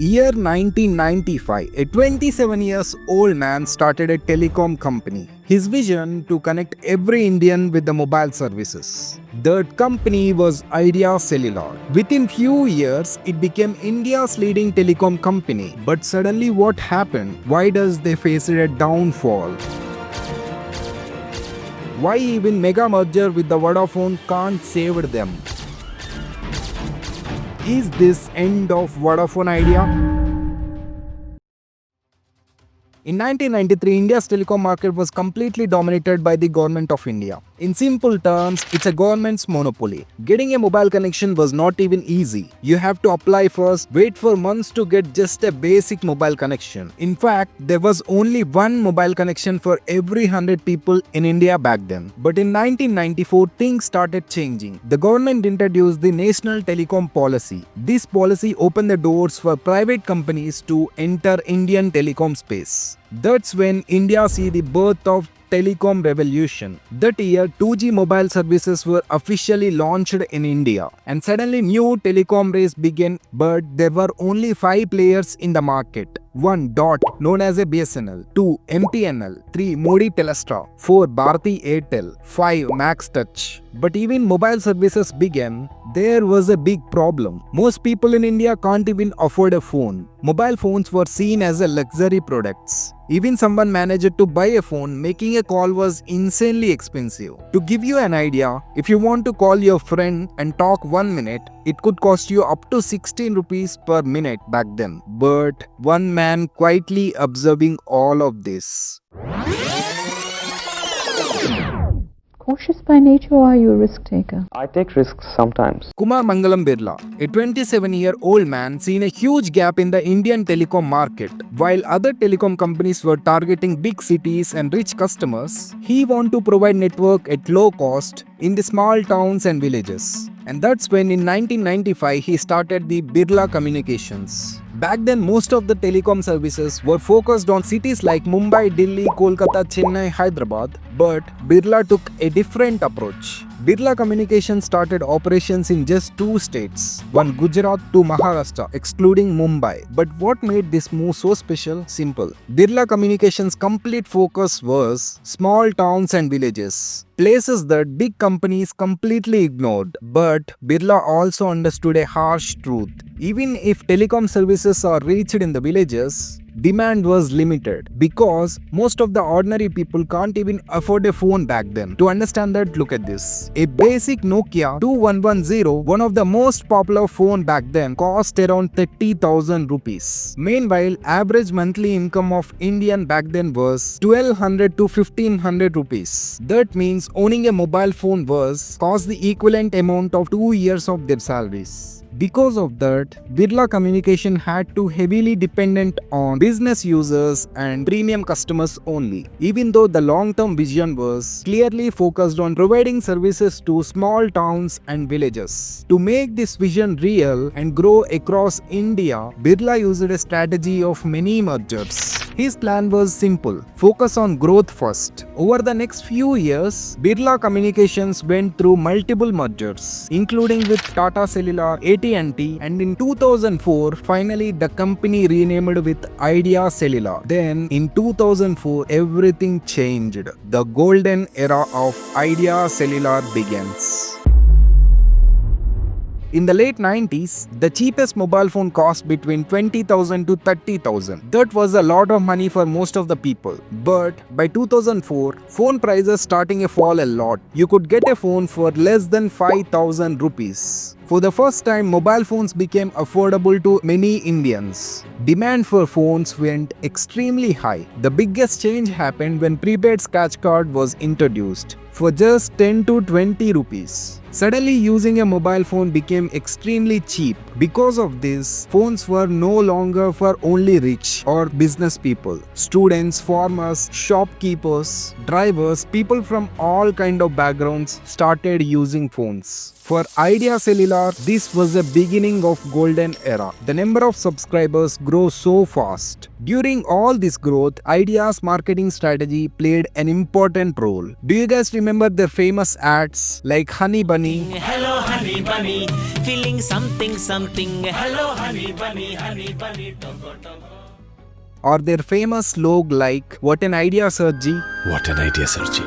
Year 1995, a 27 years old man started a telecom company. His vision to connect every Indian with the mobile services. That company was Idea Cellular. Within few years, it became India's leading telecom company. But suddenly what happened? Why does they face a downfall? Why even mega merger with the Vodafone can't save them? Is this end of Vodafone Idea? In 1993, India's telecom market was completely dominated by the Government of India. In simple terms, it's a government's monopoly. Getting a mobile connection was not even easy. You have to apply first, wait for months to get just a basic mobile connection. In fact, there was only one mobile connection for every 100 people in India back then. But in 1994, things started changing. The government introduced the National Telecom Policy. This policy opened the doors for private companies to enter Indian telecom space. That's when India see the birth of telecom revolution. That year, 2G mobile services were officially launched in India. And suddenly new telecom race began, but there were only 5 players in the market. 1. Dot, known as a BSNL. 2. MTNL. 3. Modi Telstra. 4. Bharti Airtel. 5. Max Touch. But even mobile services began, there was a big problem. Most people in India can't even afford a phone. Mobile phones were seen as a luxury products. Even someone managed to buy a phone, making a call was insanely expensive. To give you an idea, if you want to call your friend and talk 1 minute, it could cost you up to 16 rupees per minute back then. But one man quietly observing all of this. Cautious by nature, or are you a risk taker? I take risks sometimes. Kumar Mangalam Birla, a 27-year-old man, seen a huge gap in the Indian telecom market. While other telecom companies were targeting big cities and rich customers, he wanted to provide network at low cost in the small towns and villages. And that's when in 1995 he started the Birla Communications. Back then, most of the telecom services were focused on cities like Mumbai, Delhi, Kolkata, Chennai, Hyderabad, but Birla took a different approach. Birla Communications started operations in just 2 states, one Gujarat to Maharashtra, excluding Mumbai. But what made this move so special? Simple. Birla Communications' complete focus was small towns and villages, places that big companies completely ignored. But Birla also understood a harsh truth. Even if telecom services are reached in the villages, demand was limited because most of the ordinary people can't even afford a phone back then. To understand that, look at this. A basic Nokia 2110, one of the most popular phone back then, cost around 30,000 rupees. Meanwhile, average monthly income of Indian back then was 1200 to 1500 rupees. That means owning a mobile phone cost the equivalent amount of 2 years of their salaries. Because of that, Birla Communication had to heavily dependent on business users and premium customers only, even though the long-term vision was clearly focused on providing services to small towns and villages. To make this vision real and grow across India, Birla used a strategy of many mergers. His plan was simple: focus on growth first. Over the next few years, Birla Communications went through multiple mergers, including with Tata Cellular, AT&T, and in 2004, finally the company renamed with Idea Cellular. Then in 2004, everything changed. The golden era of Idea Cellular begins. In the late 90s, the cheapest mobile phone cost between 20,000 to 30,000. That was a lot of money for most of the people. But by 2004, phone prices starting to fall a lot. You could get a phone for less than 5,000 rupees. For the first time, mobile phones became affordable to many Indians. Demand for phones went extremely high. The biggest change happened when prepaid scratch card was introduced for just 10 to 20 rupees. Suddenly, using a mobile phone became extremely cheap. Because of this, phones were no longer for only rich or business people. Students, farmers, shopkeepers, drivers, people from all kind of backgrounds started using phones. For Idea Cellular, this was the beginning of golden era. The number of subscribers grew so fast. During all this growth, Idea's marketing strategy played an important role. Do you guys remember their famous ads like Honey Bunny? Hello, honey. honey bunny, feeling something something. Hello honey bunny, tongo tongo. Or their famous slog like, "What an idea, Sir Ji." What an idea, Sarji.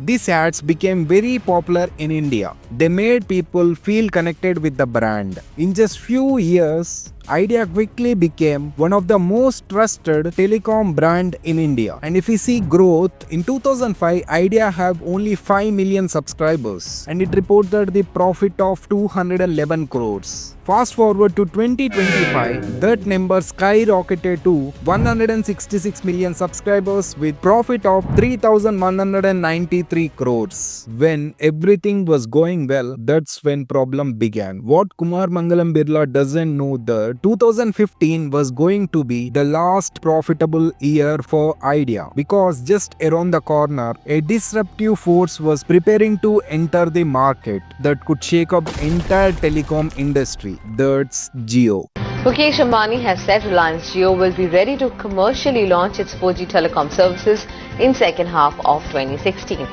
These ads became very popular in India. They made people feel connected with the brand. In just few years, Idea quickly became one of the most trusted telecom brand in India. And if we see growth, in 2005, Idea have only 5 million subscribers and it reported the profit of 211 crores. Fast forward to 2025, that number skyrocketed to 166 million subscribers with profit of 3,193 crores. When everything was going well, that's when problem began. What Kumar Mangalam Birla doesn't know that 2015 was going to be the last profitable year for Idea because just around the corner, a disruptive force was preparing to enter the market that could shake up entire telecom industry. That's Jio. Mukesh Ambani has said Reliance Jio will be ready to commercially launch its 4G telecom services in second half of 2016.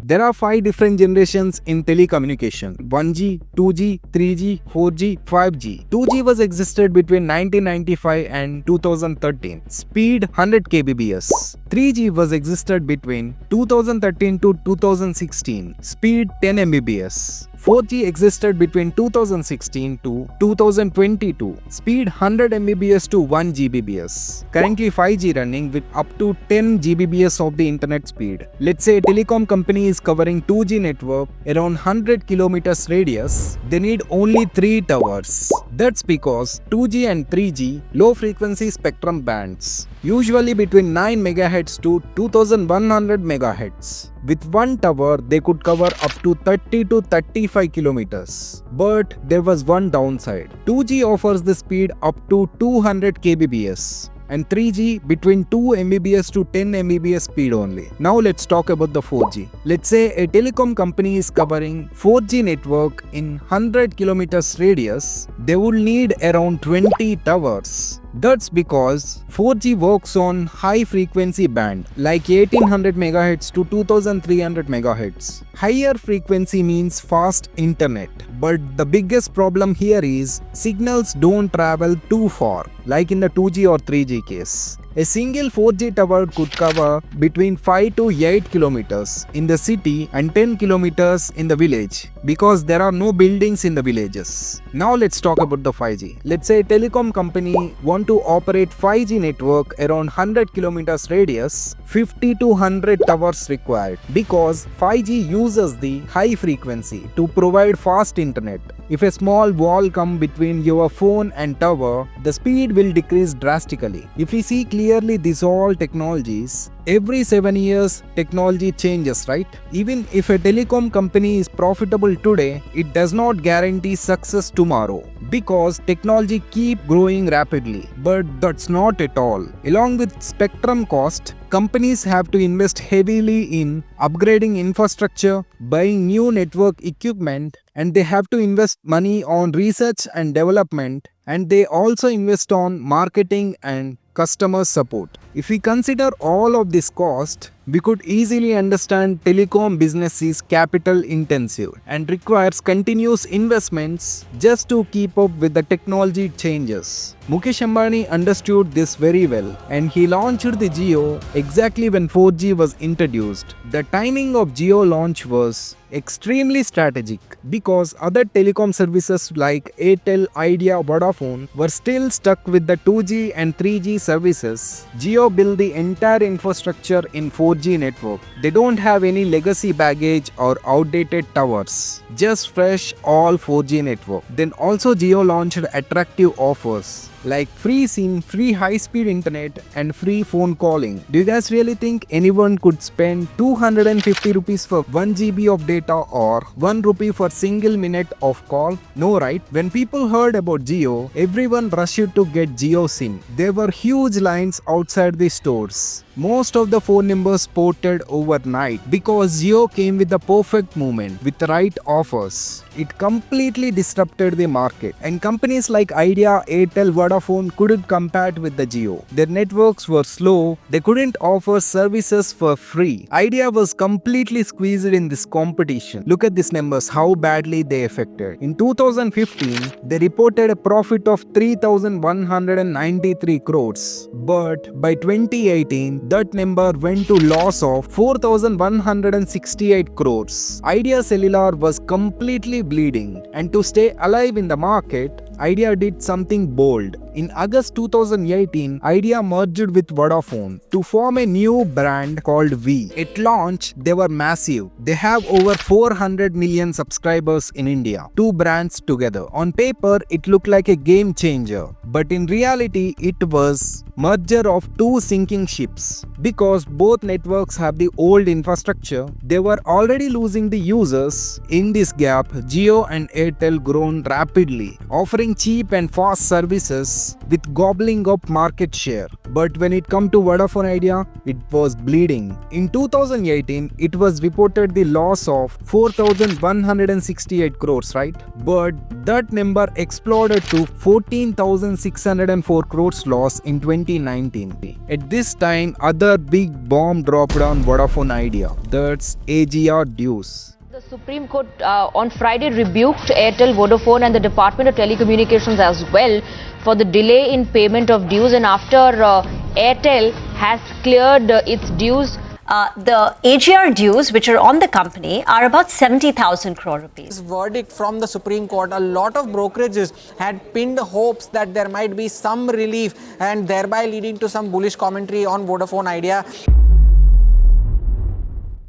There are 5 different generations in telecommunication: 1G, 2G, 3G, 4G, 5G. 2G was existed between 1995 and 2013. Speed 100 kbps. 3G was existed between 2013 to 2016. Speed 10 mbps. 4G existed between 2016 to 2022. Speed 100 mbps to 1 gbps. Currently 5G running with up to 10 gbps of the internet speed. Let's say a telecom company is covering 2G network around 100 kilometers radius. They need only 3 towers. That's because 2G and 3G low frequency spectrum bands, usually between 9 MHz to 2100 MHz. With one tower, they could cover up to 30 to 35 kilometers. But there was one downside. 2G offers the speed up to 200 kbps and 3G between 2 Mbps to 10 Mbps speed only. Now let's talk about the 4G. Let's say a telecom company is covering 4G network in 100 kilometers radius. They would need around 20 towers. That's because 4G works on high frequency band like 1800 MHz to 2300 MHz. Higher frequency means fast internet. But the biggest problem here is signals don't travel too far like in the 2G or 3G case. A single 4G tower could cover between 5 to 8 kilometers in the city and 10 kilometers in the village because there are no buildings in the villages. Now let's talk about the 5G. Let's say a telecom company want to operate 5G network around 100 kilometers radius, 50 to 100 towers required because 5G uses the high frequency to provide fast internet. If a small wall comes between your phone and tower, the speed will decrease drastically. If we see clearly these all technologies, every 7 years technology changes, right? Even if a telecom company is profitable today, it does not guarantee success tomorrow because technology keep growing rapidly. But that's not at all. Along with spectrum cost, companies have to invest heavily in upgrading infrastructure, buying new network equipment, and they have to invest money on research and development, and they also invest on marketing and customer support. If we consider all of this cost, we could easily understand telecom business is capital intensive and requires continuous investments just to keep up with the technology changes. Mukesh Ambani understood this very well and he launched the Jio exactly when 4G was introduced. The timing of Jio launch was extremely strategic because other telecom services like Airtel, Idea, Vodafone were still stuck with the 2G and 3G services. Jio built the entire infrastructure in 4G network. They don't have any legacy baggage or outdated towers, just fresh all 4G network. Then also Jio launched attractive offers like free SIM, free high-speed internet and free phone calling. Do you guys really think anyone could spend 250 rupees for 1 GB of data or 1 rupee for single minute of call? No, right? When people heard about Jio, everyone rushed to get Jio SIM. There were huge lines outside the stores. Most of the phone numbers ported overnight because Jio came with the perfect moment with the right offers. It completely disrupted the market and companies like Idea, Airtel, Vodafone Vodafone couldn't compare with the Jio. Their networks were slow, they couldn't offer services for free. Idea was completely squeezed in this competition. Look at these numbers, how badly they affected. In 2015, they reported a profit of 3,193 crores. But by 2018, that number went to loss of 4,168 crores. Idea Cellular was completely bleeding, and to stay alive in the market, Idea did something bold. In August 2018, Idea merged with Vodafone to form a new brand called V. At launch, they were massive. They have over 400 million subscribers in India. Two brands together. On paper, it looked like a game changer. But in reality, it was merger of two sinking ships. Because both networks have the old infrastructure, they were already losing the users. In this gap, Jio and Airtel grown rapidly, offering cheap and fast services with gobbling up market share. But when it come to Vodafone Idea, it was bleeding. In 2018, it was reported the loss of 4,168 crores, right? But that number exploded to 14,604 crores loss in 2019. At this time, other big bomb dropped on Vodafone Idea. That's AGR dues. The Supreme Court on Friday rebuked Airtel, Vodafone and the Department of Telecommunications as well for the delay in payment of dues, and after Airtel has cleared its dues. The AGR dues which are on the company are about 70,000 crore rupees. This verdict from the Supreme Court, a lot of brokerages had pinned hopes that there might be some relief, and thereby leading to some bullish commentary on Vodafone Idea.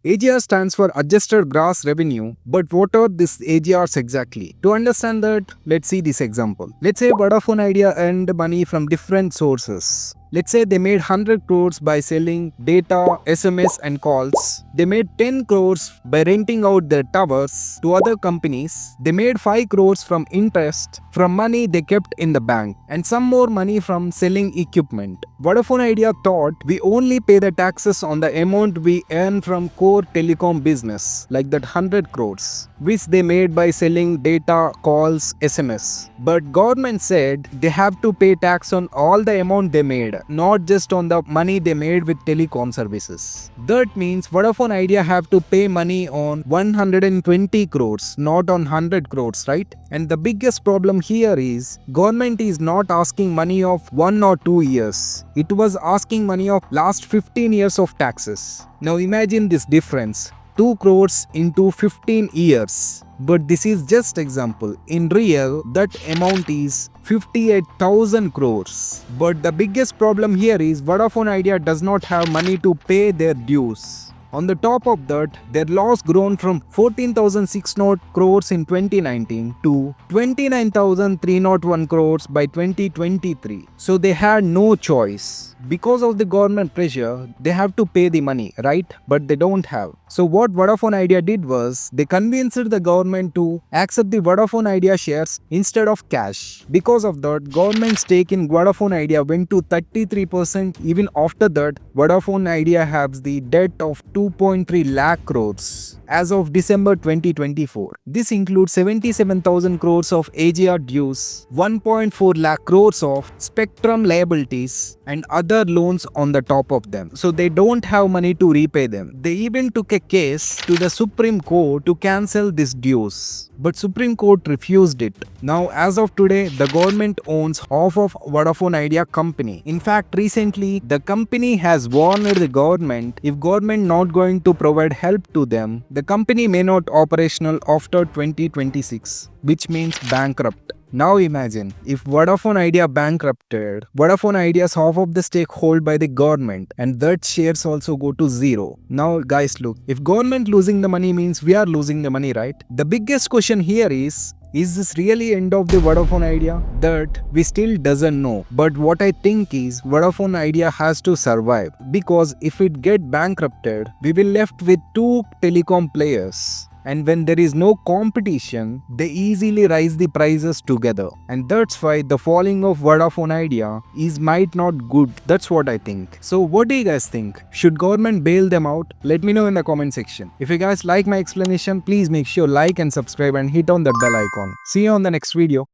AGR stands for Adjusted Gross Revenue, but what are these AGRs exactly? To understand that, let's see this example. Let's say Vodafone Idea earned money from different sources. Let's say they made 100 crores by selling data, SMS and calls. They made 10 crores by renting out their towers to other companies. They made 5 crores from interest from money they kept in the bank, and some more money from selling equipment. Vodafone Idea thought we only pay the taxes on the amount we earn from core telecom business, like that 100 crores, which they made by selling data, calls, SMS. But government said they have to pay tax on all the amount they made, not just on the money they made with telecom services. That means Vodafone Idea have to pay money on 120 crores, not on 100 crores, right? And the biggest problem here is government is not asking money of 1 or 2 years. It was asking money of last 15 years of taxes. Now imagine this difference. 2 crores into 15 years. But this is just example. In real, that amount is 58,000 crores. But the biggest problem here is Vodafone Idea does not have money to pay their dues. On the top of that, their loss grown from 14,600 crores in 2019 to 29,301 crores by 2023. So they had no choice. Because of the government pressure, they have to pay the money, right? But they don't have. So what Vodafone Idea did was, they convinced the government to accept the Vodafone Idea shares instead of cash. Because of that, government stake in Vodafone Idea went to 33%. Even after that, Vodafone Idea has the debt of 2.3 lakh crores as of December 2024. This includes 77,000 crores of AGR dues, 1.4 lakh crores of spectrum liabilities, and other loans on the top of them. So they don't have money to repay them. They even took a case to the Supreme Court to cancel these dues. But Supreme Court refused it. Now as of today, the government owns half of Vodafone Idea company. In fact, recently the company has warned the government, if government not going to provide help to them, the company may not operational after 2026, which means bankrupt. Now imagine, if Vodafone Idea bankrupted, Vodafone Idea's half of the stake held by the government, and that shares also go to zero. Now guys look, if government losing the money means we are losing the money, right? The biggest question here is this really end of the Vodafone Idea? That we still doesn't know. But what I think is Vodafone Idea has to survive, because if it get bankrupted, we will left with 2 telecom players. And when there is no competition, they easily raise the prices together. And that's why the falling of Vodafone Idea is might not good. That's what I think. So what do you guys think? Should government bail them out? Let me know in the comment section. If you guys like my explanation, please make sure like and subscribe and hit on that bell icon. See you on the next video.